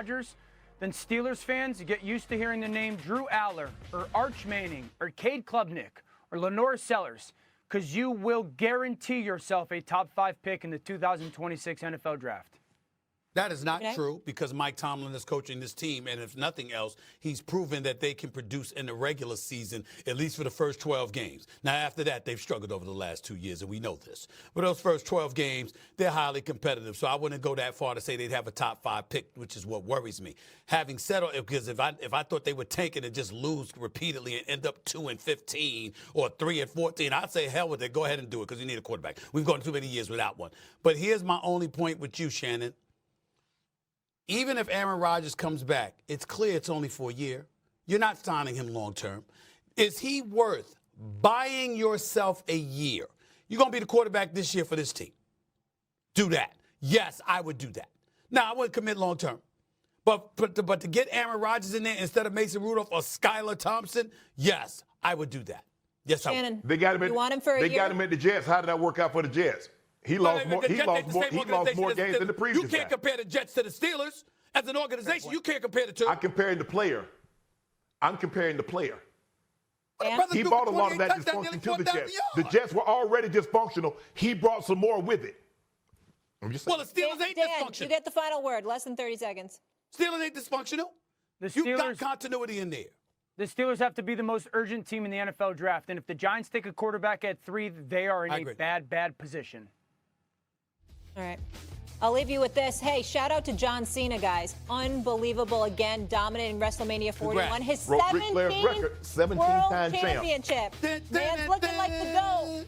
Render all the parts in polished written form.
Rodgers, then Steelers fans get used to hearing the name Drew Aller or Arch Manning or Cade Klubnik or Lenore Sellers, because you will guarantee yourself a top 5 pick in the 2026 NFL Draft. That is not true, because Mike Tomlin is coaching this team, and if nothing else, he's proven that they can produce in the regular season, at least for the first 12 games. Now, after that, they've struggled over the last 2 years, and we know this. But those first 12 games, they're highly competitive, so I wouldn't go that far to say they'd have a top 5 pick, which is what worries me. Having said all, because if I thought they would tank it and just lose repeatedly and end up 2-15 or 3-14, I'd say hell with it. Go ahead and do it, because you need a quarterback. We've gone too many years without one. But here's my only point with you, Shannon. Even if Aaron Rodgers comes back, it's clear it's only for a year. You're not signing him long term. Is he worth buying yourself a year? You're going to be the quarterback this year for this team. Do that. Yes, I would do that. Now, I wouldn't commit long term. But to get Aaron Rodgers in there instead of Mason Rudolph or Skylar Thompson, yes, I would do that. Yes, Shannon, I would. They got him you want him for a year? They got him at the Jets. How did that work out for the Jets? He lost more games than the previous You can't compare the Jets to the Steelers. As an organization, you can't compare the two. I'm comparing the player. And? He brought a lot of that dysfunction to the Jets. The Jets were already dysfunctional. He brought some more with it. I'm just saying. Well, the Steelers ain't dysfunctional. You get the final word. Less than 30 seconds. Steelers ain't dysfunctional. You got continuity in there. The Steelers have to be the most urgent team in the NFL Draft, and if the Giants take a quarterback at 3, they are in a bad position. All right. I'll leave you with this. Hey, shout out to John Cena, guys. Unbelievable again, dominating WrestleMania 41. His 17th World Championship. Man's looking like the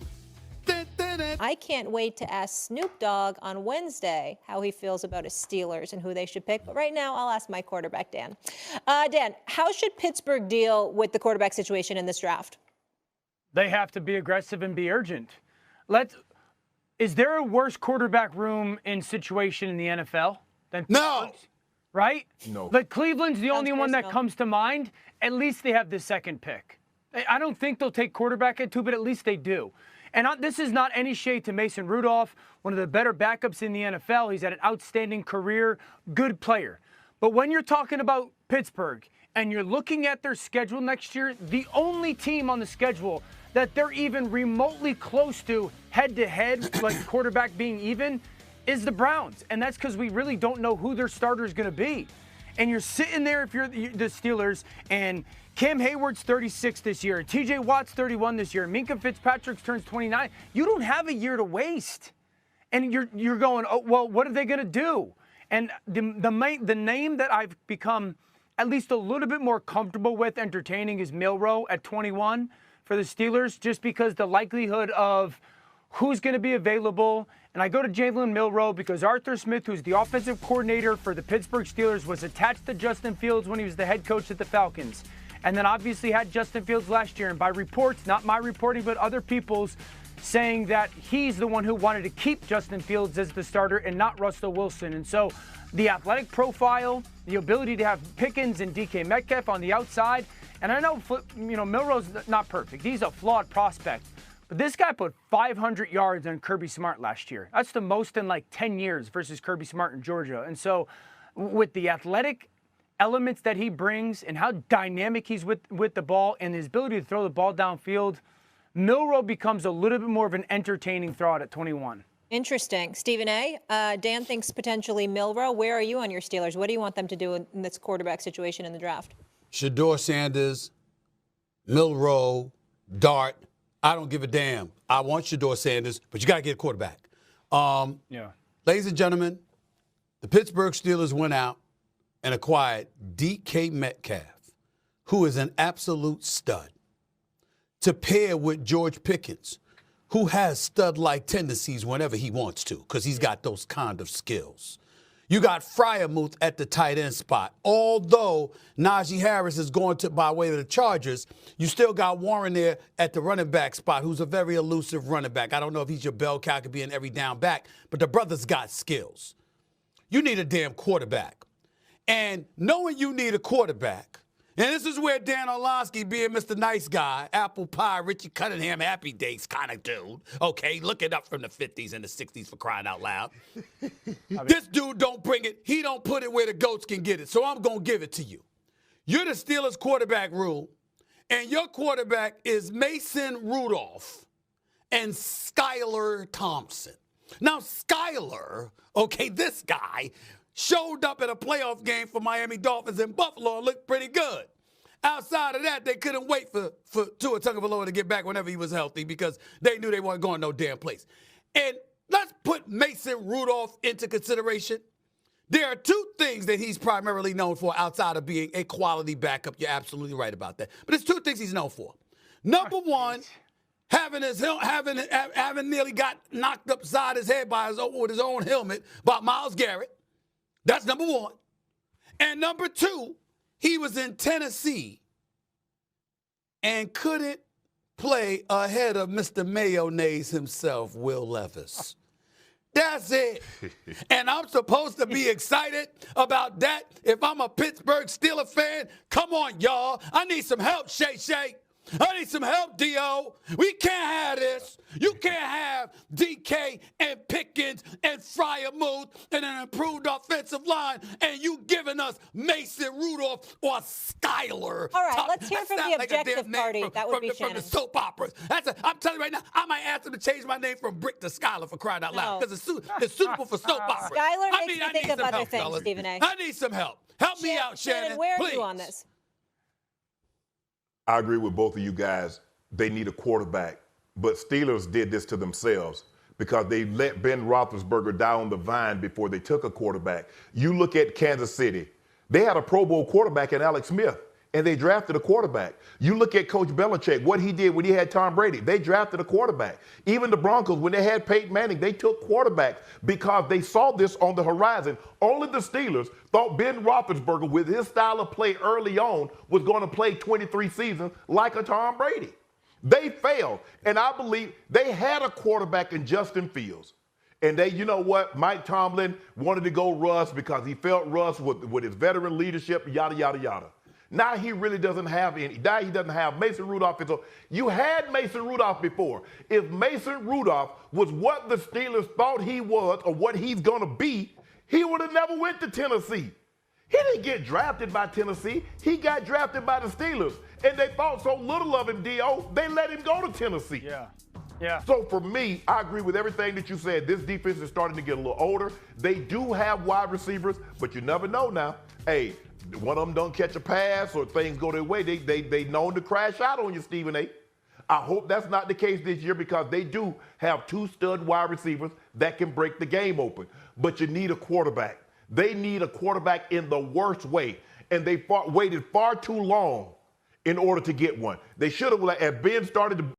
GOAT. I can't wait to ask Snoop Dogg on Wednesday how he feels about his Steelers and who they should pick. But right now, I'll ask my quarterback, Dan. Dan, how should Pittsburgh deal with the quarterback situation in this draft? They have to be aggressive and be urgent. Is there a worse quarterback room and situation in the NFL than No. Right? No. Like Cleveland's the only one that comes to mind. At least they have the second pick. I don't think they'll take quarterback at 2, but at least they do. And this is not any shade to Mason Rudolph, one of the better backups in the NFL. He's had an outstanding career, good player. But when you're talking about Pittsburgh and you're looking at their schedule next year, the only team on the schedule that they're even remotely close to head-to-head, like quarterback being even, is the Browns. And that's because we really don't know who their starter is going to be. And you're sitting there, if you're the Steelers, and Cam Hayward's 36 this year, TJ Watt's 31 this year, Minkah Fitzpatrick turns 29. You don't have a year to waste. And you're going, oh, well, what are they going to do? And the name that I've become at least a little bit more comfortable with entertaining is Milroe at 21 for the Steelers, just because the likelihood of who's going to be available. And I go to Jalen Milroe because Arthur Smith, who's the offensive coordinator for the Pittsburgh Steelers, was attached to Justin Fields when he was the head coach at the Falcons. And then obviously had Justin Fields last year. And by reports, not my reporting, but other people's, saying that he's the one who wanted to keep Justin Fields as the starter and not Russell Wilson. And so the athletic profile, the ability to have Pickens and DK Metcalf on the outside. And I know, Milroe's not perfect. He's a flawed prospect. But this guy put 500 yards on Kirby Smart last year. That's the most in like 10 years versus Kirby Smart in Georgia. And so with the athletic elements that he brings and how dynamic he's with the ball and his ability to throw the ball downfield, Milroe becomes a little bit more of an entertaining throw at 21. Interesting. Stephen A., Dan thinks potentially Milroe. Where are you on your Steelers? What do you want them to do in this quarterback situation in the draft? Shedeur Sanders, Milroe, Dart. I don't give a damn. I want Shedeur Sanders, but you got to get a quarterback. Ladies and gentlemen, the Pittsburgh Steelers went out and acquired DK Metcalf, who is an absolute stud, to pair with George Pickens, who has stud-like tendencies whenever he wants to, because he's got those kind of skills. You got Freiermuth at the tight end spot. Although Najee Harris is going by way of the Chargers, you still got Warren there at the running back spot, who's a very elusive running back. I don't know if he's your bell cow, could be an every down back, but the brother's got skills. You need a damn quarterback. And knowing you need a quarterback And this is where Dan Orlovsky, being Mr. Nice Guy, apple pie, Richie Cunningham, happy days kind of dude, okay, look it up from the 50s and the 60s for crying out loud. This dude don't bring it. He don't put it where the goats can get it. So I'm going to give it to you. You're the Steelers quarterback rule, and your quarterback is Mason Rudolph and Skylar Thompson. Now, Skylar, okay, this guy showed up at a playoff game for Miami Dolphins in Buffalo and looked pretty good. Outside of that, they couldn't wait for Tua Tagovailoa to get back whenever he was healthy because they knew they weren't going no damn place. And let's put Mason Rudolph into consideration. There are two things that he's primarily known for outside of being a quality backup. You're absolutely right about that. But there's two things he's known for. Number one, having nearly got knocked upside his head with his own helmet by Myles Garrett. That's number one. And number two, he was in Tennessee and couldn't play ahead of Mr. Mayonnaise himself, Will Levis. That's it. And I'm supposed to be excited about that if I'm a Pittsburgh Steelers fan? Come on, y'all. I need some help, Shay Shay. I need some help, D.O. We can't have this. You can't have DK and Pickens and Freiermuth and an improved offensive line, and you giving us Mason Rudolph or Skylar. All right, let's hear from the objective party. That would be Shannon. From the soap operas. I'm telling you right now, I might ask them to change my name from Brick to Skylar for crying out loud, because it's suitable for soap operas. Skylar makes me think of other things, Stephen A. I need some help. Help me out, Shannon. Where please. are you on this? I agree with both of you guys. They need a quarterback. But Steelers did this to themselves because they let Ben Roethlisberger die on the vine before they took a quarterback. You look at Kansas City. They had a Pro Bowl quarterback in Alex Smith, and they drafted a quarterback. You look at Coach Belichick, what he did when he had Tom Brady. They drafted a quarterback. Even the Broncos, when they had Peyton Manning, they took quarterbacks because they saw this on the horizon. Only the Steelers thought Ben Roethlisberger, with his style of play early on, was going to play 23 seasons like a Tom Brady. They failed, and I believe they had a quarterback in Justin Fields. And they, you know what, Mike Tomlin wanted to go Russ because he felt Russ with his veteran leadership, yada, yada, yada. Now he really doesn't have any. Now he doesn't have Mason Rudolph. You had Mason Rudolph before. If Mason Rudolph was what the Steelers thought he was or what he's going to be, he would have never went to Tennessee. He didn't get drafted by Tennessee. He got drafted by the Steelers. And they thought so little of him, D.O., they let him go to Tennessee. Yeah. So for me, I agree with everything that you said. This defense is starting to get a little older. They do have wide receivers, but you never know now. Hey, one of them don't catch a pass or things go their way, they known to crash out on you, Stephen A. I hope that's not the case this year because they do have two stud wide receivers that can break the game open. But you need a quarterback. They need a quarterback in the worst way, and they waited far too long in order to get one. They should have, as Ben started to